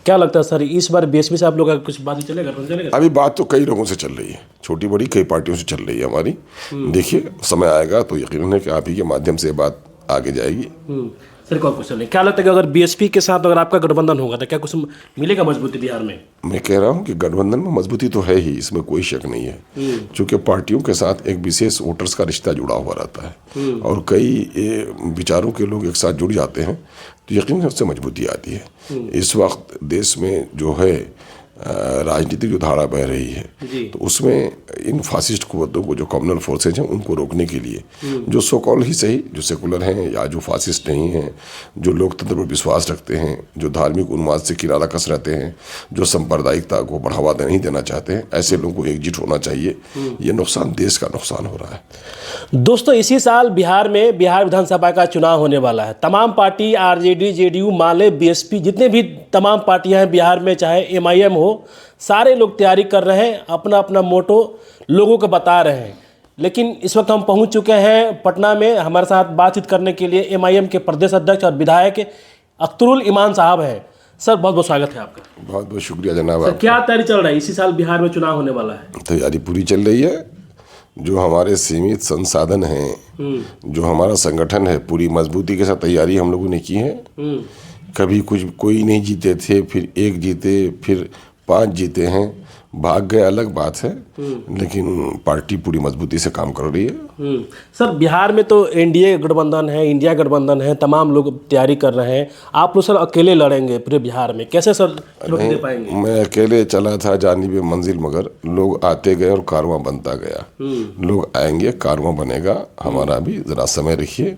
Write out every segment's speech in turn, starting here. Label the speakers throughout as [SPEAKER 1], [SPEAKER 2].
[SPEAKER 1] क्या लगता है सर, इस बार बीएसपी से आप लोग का कुछ बात ही चलेगा?
[SPEAKER 2] अभी बात तो कई लोगों से चल रही है, छोटी बड़ी कई पार्टियों से चल रही है हमारी। देखिए समय आएगा तो यकीनन है कि आप ही के माध्यम से ये बात आगे जाएगी।
[SPEAKER 1] सर को क्वेश्चन है, क्या लगता है कि अगर बीएसपी के साथ अगर आपका गठबंधन होगा तो क्या कुछ मिलेगा मजबूती बिहार में?
[SPEAKER 2] मैं कह रहा हूं कि गठबंधन में मजबूती तो है ही, इसमें कोई शक नहीं है। क्योंकि पार्टियों के साथ एक विशेष वोटर्स का रिश्ता जुड़ा हुआ रहता है और कई विचारों के लोग एक साथ जुड़ जाते हैं तो यकीन उससे मजबूती आती है। इस वक्त देश में जो है राजनीतिक जो धारा बह रही है तो उसमें इन फासिस्ट कुव्वतों को, जो कम्युनल फोर्सेज हैं, उनको रोकने के लिए जो सो कॉल ही सही, जो सेकुलर हैं या जो फासिस्ट नहीं हैं, जो लोकतंत्र पर विश्वास रखते हैं, जो धार्मिक उन्माद से किनारा कस रहते हैं, जो सांप्रदायिकता को बढ़ावा नहीं देना चाहते हैं, ऐसे लोगों को एकजुट होना चाहिए। ये नुकसान देश का नुकसान हो रहा है।
[SPEAKER 1] दोस्तों, इसी साल बिहार में बिहार विधानसभा का चुनाव होने वाला है। तमाम पार्टी, आरजेडी, जेडीयू, माले, बीएसपी, जितने भी तमाम पार्टियां हैं बिहार में, चाहे एमआईएम हो, सारे लोग तैयारी कर रहे हैं, अपना अपना मोटो लोगों को बता रहे हैं। लेकिन इस वक्त हम पहुंच चुके हैं पटना में। हमारे साथ बातचीत करने के लिए एमआईएम के प्रदेश अध्यक्ष और विधायक अख्तरुल इमान साहब हैं। सर, बहुत बहुत स्वागत है आपका।
[SPEAKER 2] बहुत बहुत शुक्रिया जनाब।
[SPEAKER 1] सर, क्या तैयारी चल रहा है? इसी साल बिहार में चुनाव होने वाला है,
[SPEAKER 2] तैयारी पूरी चल रही है। जो हमारे सीमित संसाधन हैं, जो हमारा संगठन है, पूरी मजबूती के साथ तैयारी हम लोगों ने की है। कभी कोई नहीं जीते थे, फिर एक जीते, फिर 5 जीते हैं, भाग गए अलग बात है, लेकिन पार्टी पूरी मजबूती से काम कर रही है।
[SPEAKER 1] सर, बिहार में तो एनडीए गठबंधन है, इंडिया गठबंधन है, तमाम लोग तैयारी कर रहे हैं। आप लोग सर अकेले लड़ेंगे पूरे बिहार में, कैसे सर चुनौती दे पाएंगे?
[SPEAKER 2] मैं अकेले चला था जानिबे मंजिल, मगर लोग आते गए और कारवां बनता गया। लोग आएंगे, कारवां बनेगा। हमारा भी ज़रा समय रखिए,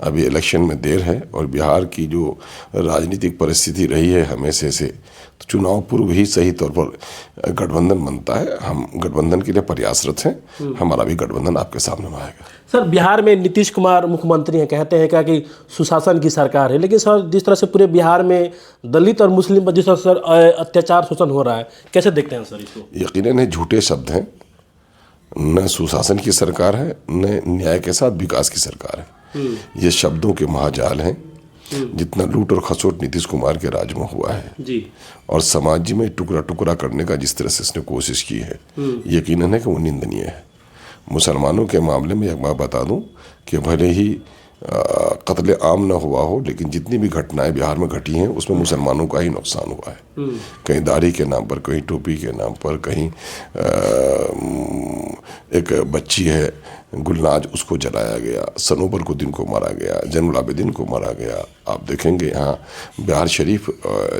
[SPEAKER 2] अभी इलेक्शन में देर है और बिहार की जो राजनीतिक परिस्थिति रही है हमेशा से, तो चुनाव पूर्व ही सही तौर पर गठबंधन बनता है। हम गठबंधन के लिए प्रयासरत हैं। हमारा भी गठबंधन आपके सामने आएगा।
[SPEAKER 1] सर, बिहार में नीतीश कुमार मुख्यमंत्री हैं, कहते हैं क्या कि सुशासन की सरकार है, लेकिन सर जिस तरह से पूरे बिहार में दलित और मुस्लिम पर जिस तरह सर अत्याचार शोषण हो रहा है, कैसे देखते हैं सर इसको?
[SPEAKER 2] यकीनन है झूठे शब्द हैं। न सुशासन की सरकार है, न न्याय के साथ विकास की सरकार है। ये शब्दों के महाजाल हैं। जितना लूट और खसोट नीतीश कुमार के राज में हुआ है
[SPEAKER 1] जी, और
[SPEAKER 2] समाज में टुकड़ा टुकड़ा करने का जिस तरह से इसने कोशिश की है, यकीनन है कि वो निंदनीय है। मुसलमानों के मामले में एक बात बता दूं कि भले ही कत्ले आम न हुआ हो, लेकिन जितनी भी घटनाएं बिहार में घटी हैं उसमें मुसलमानों का ही नुकसान हुआ है। कहीं दाढ़ी के नाम पर, कहीं टोपी के नाम पर, कहीं एक बच्ची है गुलनाज, उसको जलाया गया, सनोबर को दिन को मारा गया, जैनुल आबिदीन को मारा गया। आप देखेंगे यहाँ बिहार शरीफ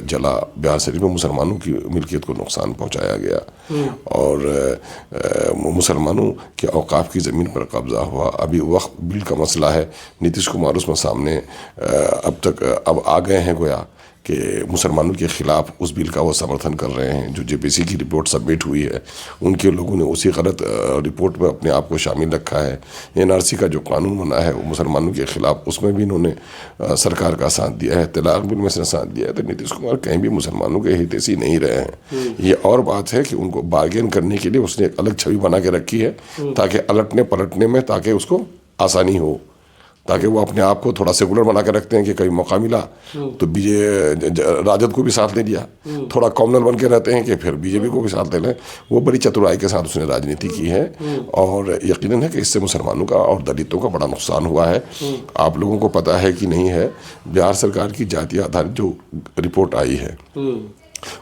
[SPEAKER 2] जला, बिहार शरीफ में मुसलमानों की मिल्कियत को नुकसान पहुँचाया गया और मुसलमानों के औकाफ की ज़मीन पर कब्जा हुआ। अभी वक्फ बिल का मसला है, नीतीश कुमार उसमें सामने अब आ गए हैं गोया कि मुसलमानों के ख़िलाफ़ उस बिल का वो समर्थन कर रहे हैं। जो जेपीसी की रिपोर्ट सबमिट हुई है, उनके लोगों ने उसी गलत रिपोर्ट में अपने आप को शामिल रखा है। एनआरसी का जो कानून बना है वो मुसलमानों के ख़िलाफ़, उसमें भी इन्होंने सरकार का साथ दिया है। तलाक बिल में इसने साथ दिया है। तो नीतीश कुमार कहीं भी मुसलमानों के हितैषी नहीं रहे हैं। ये और बात है कि उनको बार्गेन करने के लिए उसने एक अलग छवि बना के रखी है ताकि अलटने पलटने में ताकि उसको आसानी हो, ताकि वो अपने आप को थोड़ा सेकुलर बना के रखते हैं कि कहीं मौका मिला तो राजद को भी साथ ले लिया, थोड़ा कॉमनल बन के रहते हैं कि फिर बीजेपी को भी साथ ले लें। वो बड़ी चतुराई के साथ उसने राजनीति की है और यकीनन है कि इससे मुसलमानों का और दलितों का बड़ा नुकसान हुआ है। आप लोगों को पता है कि नहीं है, बिहार सरकार की जाति आधारित जो रिपोर्ट आई है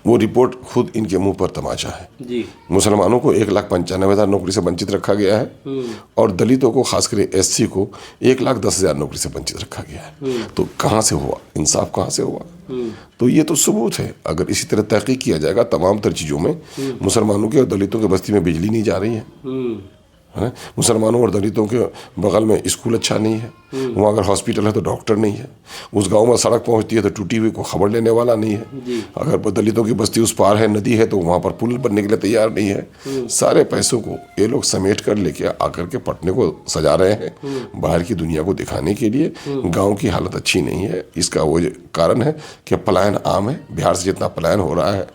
[SPEAKER 2] वो रिपोर्ट खुद इनके मुंह पर तमाचा है जी। मुसलमानों को 1,95,000 नौकरी से वंचित रखा गया है और दलितों को, खासकर एससी को 1,10,000 नौकरी से वंचित रखा गया है। तो कहाँ से हुआ इंसाफ, कहाँ से हुआ? तो ये तो सबूत है। अगर इसी तरह तहकीक किया जाएगा तमाम तर चीज़ों में, मुसलमानों के और दलितों के बस्ती में बिजली नहीं जा रही है, मुसलमानों और दलितों के बगल में स्कूल अच्छा नहीं है, वहाँ अगर हॉस्पिटल है तो डॉक्टर नहीं है, उस गांव में सड़क पहुँचती है तो टूटी हुई को खबर लेने वाला नहीं है, अगर दलितों की बस्ती उस पार है, नदी है, तो वहाँ पर पुल बनने के लिए तैयार नहीं है। सारे पैसों को ये लोग समेट कर लेके आकर के पटने को सजा रहे हैं बाहर की दुनिया को दिखाने के लिए। गाँव की हालत अच्छी नहीं है। इसका वो कारण है कि पलायन आम है। बिहार से जितना पलायन हो रहा है,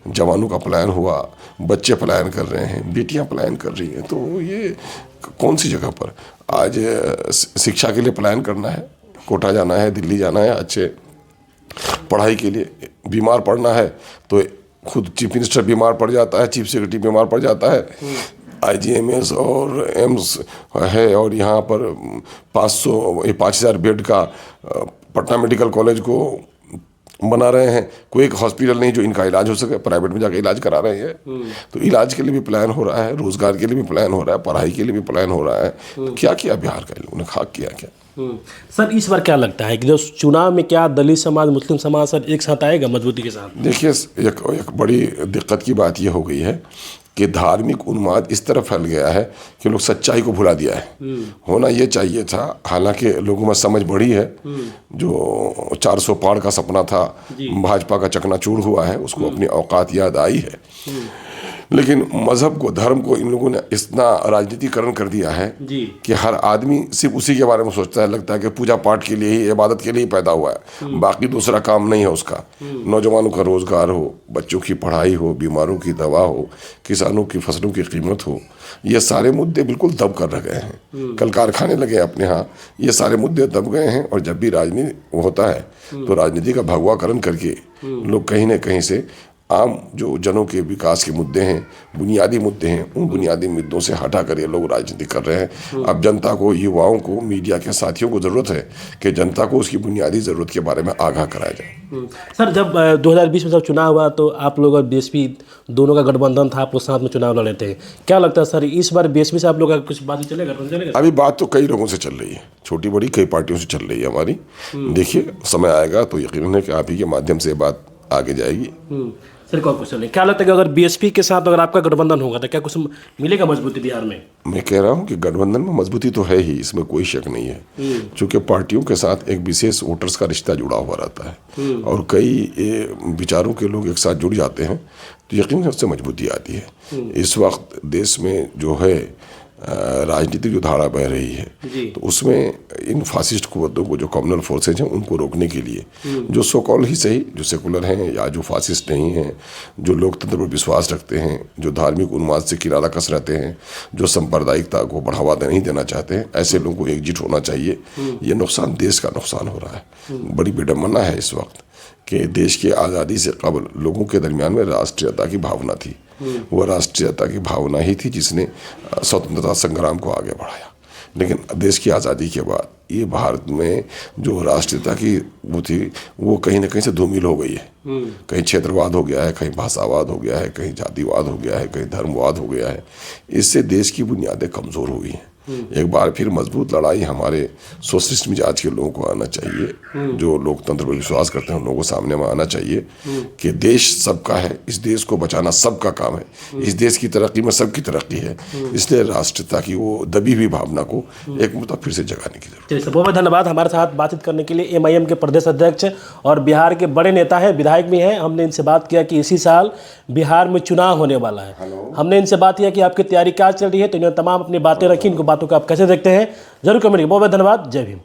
[SPEAKER 2] जवानों का पलायन हुआ, बच्चे पलायन कर रहे हैं, बेटियां पलायन कर रही हैं, तो ये कौन सी जगह पर आज शिक्षा के लिए पलायन करना है, कोटा जाना है, दिल्ली जाना है, अच्छे पढ़ाई के लिए बीमार पड़ना है तो खुद चीफ मिनिस्टर बीमार पड़ जाता है, चीफ सेक्रेटरी बीमार पड़ जाता है, आईजीएमएस और एम्स है, और यहाँ पर 5,000 बेड का पटना मेडिकल कॉलेज को बना रहे हैं। कोई एक हॉस्पिटल नहीं जो इनका इलाज हो सके, प्राइवेट में जाकर इलाज करा रहे हैं। तो इलाज के लिए भी प्लान हो रहा है, रोजगार के लिए भी प्लान हो रहा है, पढ़ाई के लिए भी प्लान हो रहा है। तो क्या किया बिहार का लोगों ने, खाक किया क्या?
[SPEAKER 1] सर इस बार क्या लगता है कि जो चुनाव में क्या दलित समाज मुस्लिम समाज सर एक साथ आएगा मजबूती के साथ?
[SPEAKER 2] देखिए, एक बड़ी दिक्कत की बात यह हो गई है कि धार्मिक उन्माद इस तरह फैल गया है कि लोग सच्चाई को भुला दिया है। होना ये चाहिए था, हालांकि लोगों में समझ बढ़ी है। जो 400 पार का सपना था, भाजपा का चकनाचूर हुआ है, उसको अपनी औकात याद आई है। लेकिन मजहब को, धर्म को इन लोगों ने इतना राजनीतिकरण कर दिया है कि हर आदमी सिर्फ उसी के बारे में सोचता है। लगता है कि पूजा पाठ के लिए ही, इबादत के लिए ही पैदा हुआ है, बाकी दूसरा काम नहीं है उसका। नौजवानों का रोजगार हो, बच्चों की पढ़ाई हो, बीमारों की दवा हो, किसानों की फसलों की कीमत हो, ये सारे मुद्दे बिल्कुल दब कर रह गए हैं। कल कारखाने लगे अपने यहाँ, ये सारे मुद्दे दब गए हैं। और जब भी राजनीति होता है तो राजनीति का भगवाकरण करके लोग कहीं ना कहीं से आम जो जनों के विकास के मुद्दे हैं, बुनियादी मुद्दे हैं, उन बुनियादी मुद्दों से हटा कर ये लोग राजनीति कर रहे हैं। अब जनता को, युवाओं को, मीडिया के साथियों को ज़रूरत है कि जनता को उसकी बुनियादी ज़रूरत के बारे में आगाह कराया जाए।
[SPEAKER 1] सर जब 2020 में जब चुनाव हुआ तो आप लोग और बीएसपी दोनों का गठबंधन था, आप लोग साथ में चुनाव लड़े थे। क्या लगता है सर इस बार बीएसपी से आप लोग का कुछ बात चलेगा, गठबंधन चलेगा?
[SPEAKER 2] अभी बात तो कई लोगों से चल रही है, छोटी बड़ी कई पार्टियों से चल रही है हमारी। देखिए, समय आएगा तो यकीनन है कि आप ही के माध्यम से बात आगे जाएगी।
[SPEAKER 1] सर को क्वेश्चन नहीं, क्या लगता है कि अगर बीएसपी के साथ अगर आपका गठबंधन होगा तो क्या कुछ मिलेगा मजबूती बिहार में? मैं
[SPEAKER 2] कह रहा हूं कि गठबंधन में मजबूती तो है ही, इसमें कोई शक नहीं है। चूंकि पार्टियों के साथ एक विशेष वोटर्स का रिश्ता जुड़ा हुआ रहता है और कई विचारों के लोग एक साथ जुड़ जाते हैं तो यकीन उससे मजबूती आती है। इस वक्त देश में जो है राजनीतिक जो धारा बह रही है तो उसमें इन फासिस्ट कुव्वतों को, जो कम्युनल फोर्सेज हैं, उनको रोकने के लिए जो सो कॉल ही सही, जो सेकुलर हैं या जो फासिस्ट नहीं हैं, जो लोकतंत्र पर विश्वास रखते हैं, जो धार्मिक उन्माद से किनारा कस रहते हैं, जो सांप्रदायिकता को बढ़ावा नहीं देना चाहते हैं, ऐसे लोगों को एकजुट होना चाहिए। ये नुकसान देश का नुकसान हो रहा है। बड़ी विडम्बना है इस वक्त कि देश की आज़ादी से कबल लोगों के दरमियान में राष्ट्रीयता की भावना थी। वह राष्ट्रीयता की भावना ही थी जिसने स्वतंत्रता संग्राम को आगे बढ़ाया। लेकिन देश की आज़ादी के बाद ये भारत में जो राष्ट्रीयता की वो थी, वो कहीं ना कहीं से धूमिल हो गई है। कहीं क्षेत्रवाद हो गया है, कहीं भाषावाद हो गया है, कहीं जातिवाद हो गया है, कहीं धर्मवाद हो गया है। इससे देश की बुनियादें कमज़ोर हुई हैं। एक बार फिर मजबूत लड़ाई हमारे सोशलिस्ट मिजाज के लोगों को आना चाहिए, जो लोकतंत्र पर विश्वास करते हैं उन लोगों को सामने में आना चाहिए कि देश सबका है, इस देश को बचाना सबका काम है, इस देश की तरक्की में सबकी तरक्की है। इसलिए राष्ट्रीयता की वो दबी हुई भावना को एक मुद्दा फिर से जगाने की जरूरत है।
[SPEAKER 1] बहुत बहुत धन्यवाद हमारे साथ बातचीत करने के लिए। MIM के प्रदेश अध्यक्ष और बिहार के बड़े नेता हैं, विधायक भी हैं। हमने इनसे बात किया कि इसी साल बिहार में चुनाव होने वाला है। हमने इनसे बात किया कि आपकी तैयारी क्या चल रही है, तो इन्होंने तमाम अपनी बातें रखी। इनको बातों को आप कैसे देखते हैं, जरूर कमेंट। बहुत बहुत धन्यवाद। जय भीम।